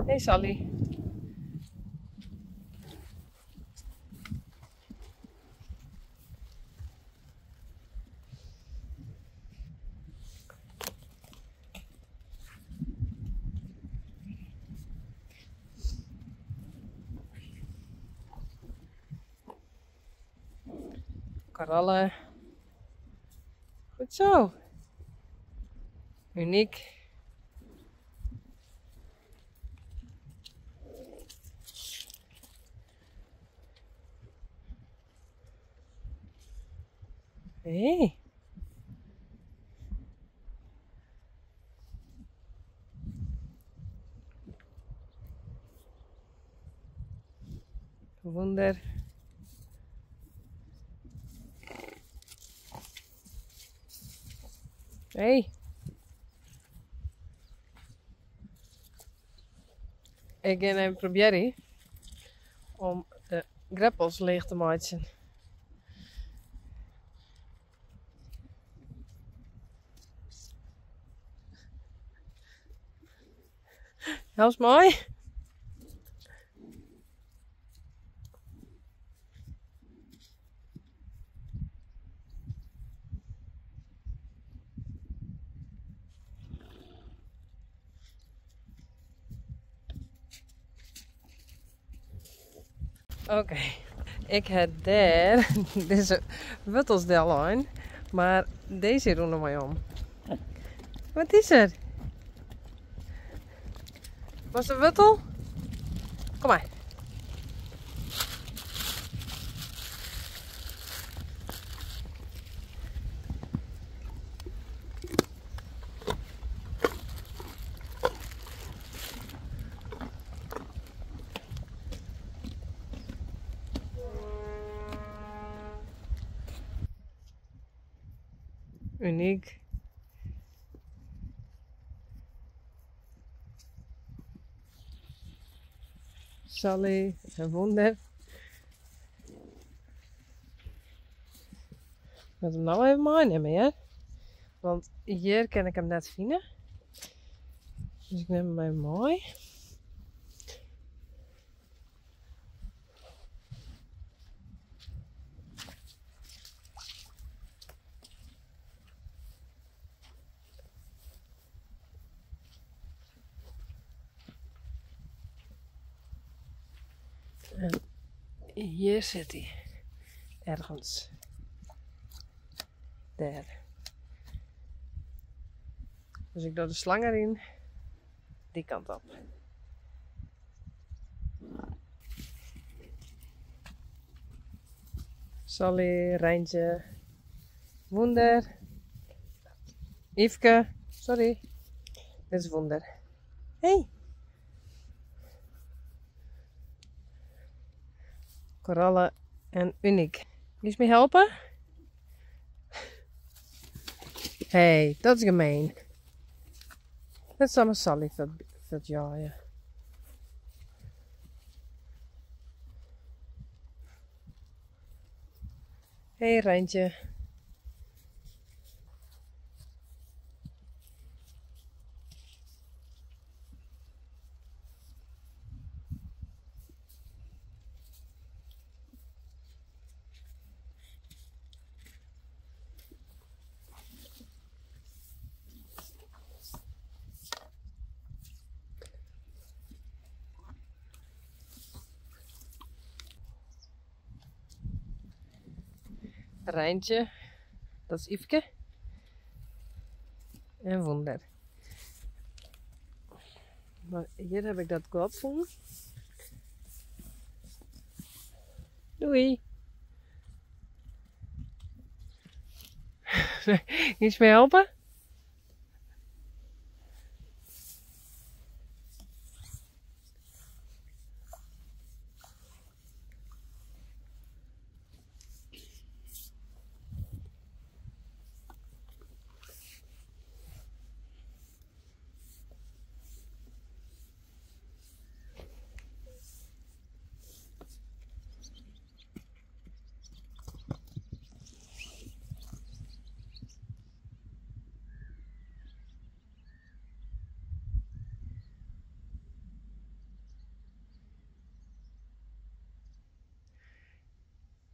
Hey Sally. Korallen. Goed zo. Uniek. Hey. Wunder. Hey. Ik ga even proberen om de greppels leeg te maken. Dat is mooi. Oké, ik heb daar deze wortelsdel aan, maar deze doen er maar om. Wat is er? Was het wortel? Kom maar. Uniek. Sally, een Wunder. Ik moet hem nou even meenemen, hè? Want hier kan ik hem net vinden. Dus ik neem hem even mooi. En hier zit hij. Ergens. Daar. Dus ik doe de slang erin. Die kant op. Sally, Rijntje, Wunder. Yveske. Sorry. Dit is Wunder. Hey. Korallen en Uniek. Wil je me helpen? Hey, dat is gemeen. Dat is allemaal Sally voor het jaaien. Hey Rijntje. Rijntje, dat is Yveske. En Wunder. Maar hier heb ik dat gat gevonden. Doei! Iets mee helpen?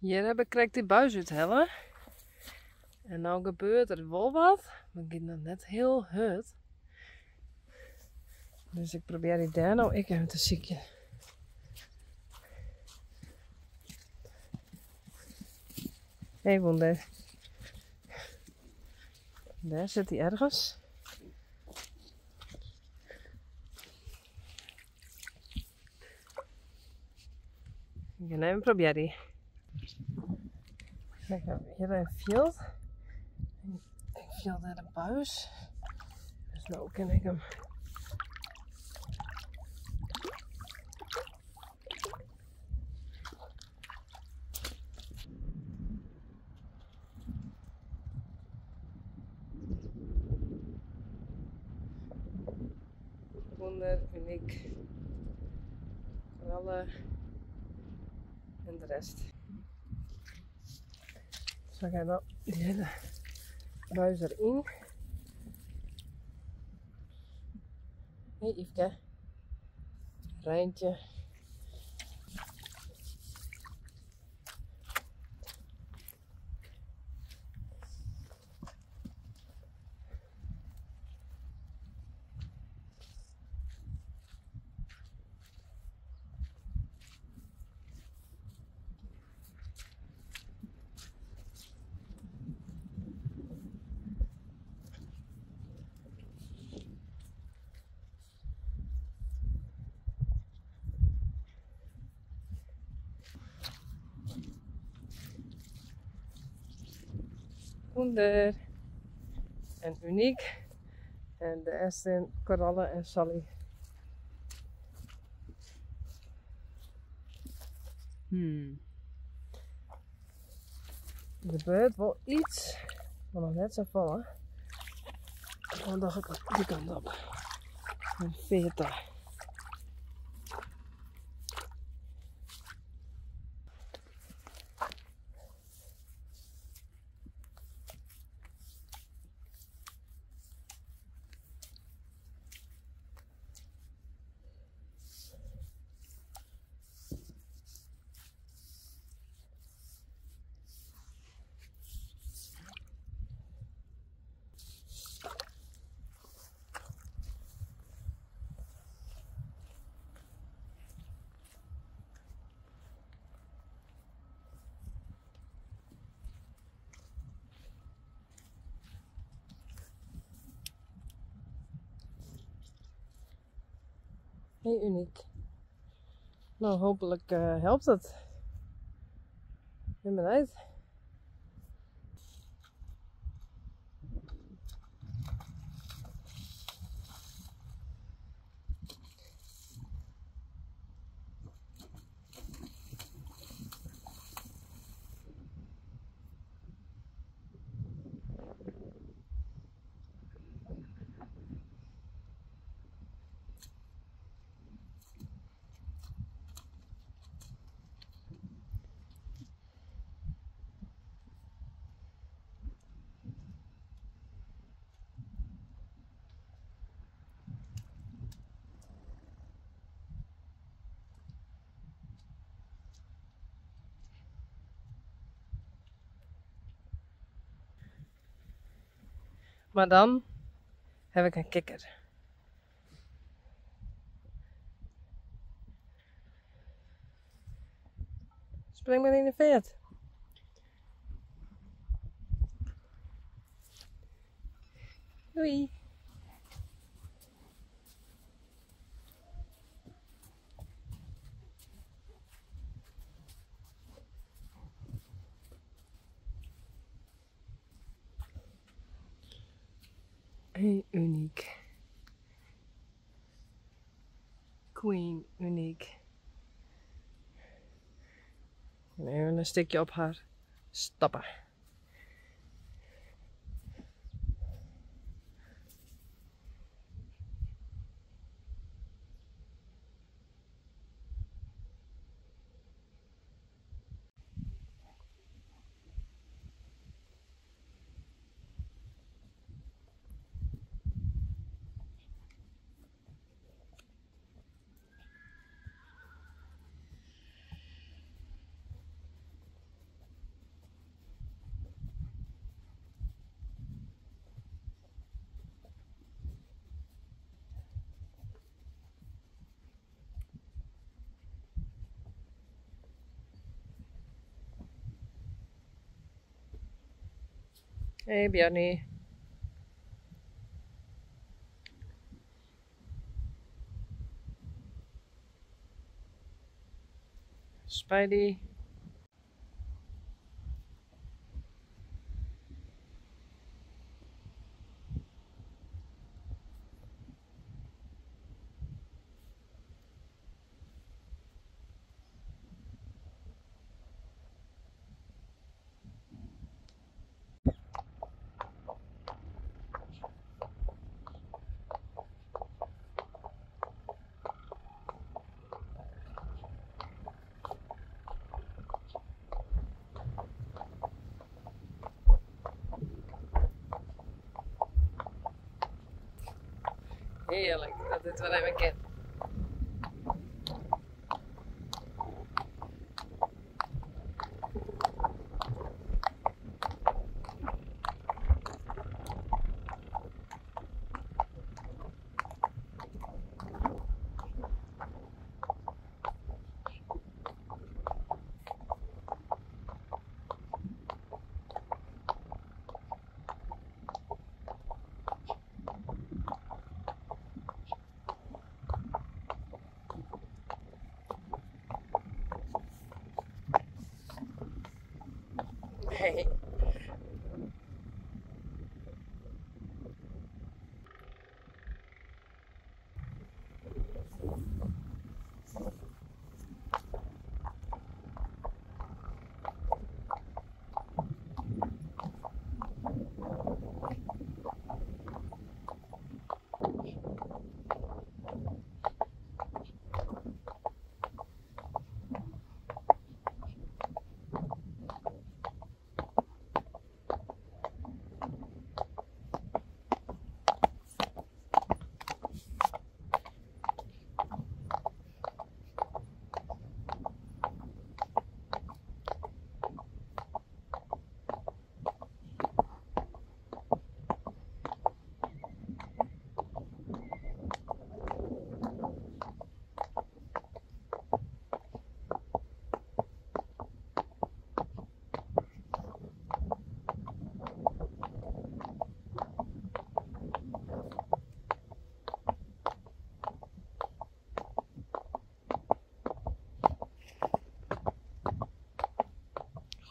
Hier heb ik die buis uithellen. En nou gebeurt er wel wat, maar ik nog net heel hard. Dus ik probeer die daar nou ik even te zieken. Hé, wonder. Daar zit hij ergens. Ik ga even proberen. Dan gaan we hier een veld. Ik viel daar de buis. Dus nu kan ik hem. Wonder, uniek. Korallen en de rest. Zo ga ik dan die hele buis erin. Hé, Yveske. Rijntje. Wonder. En uniek. En de eerste korallen en Sally. Er gebeurt wel iets, maar nog net zo vallen. Dan dacht ik die kant op. Een 40. Heel uniek. Nou, hopelijk helpt het. Ik ben benieuwd. Maar dan heb ik een kikker. Spring maar in de vet. Doei. Hey, uniek. Queen, uniek. En even een stukje op haar stappen. Hey Bjarni. Spidey. Heerlijk dat dit wel even kan. Hey.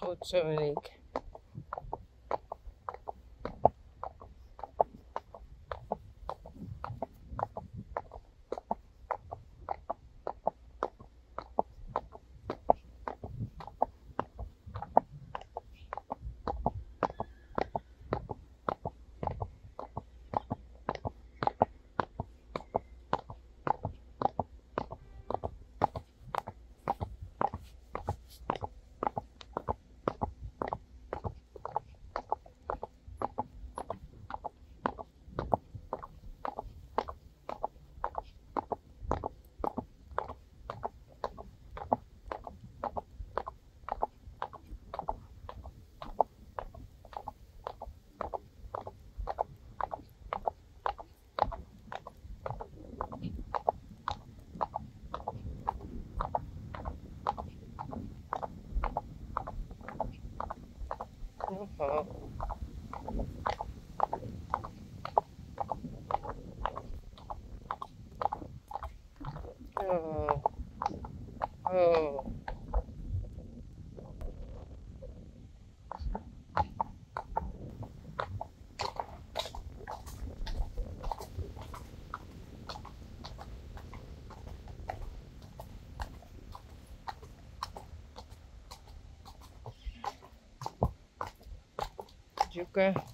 Goed zo, Uniek. Oh. Oh. Oh. Joeken.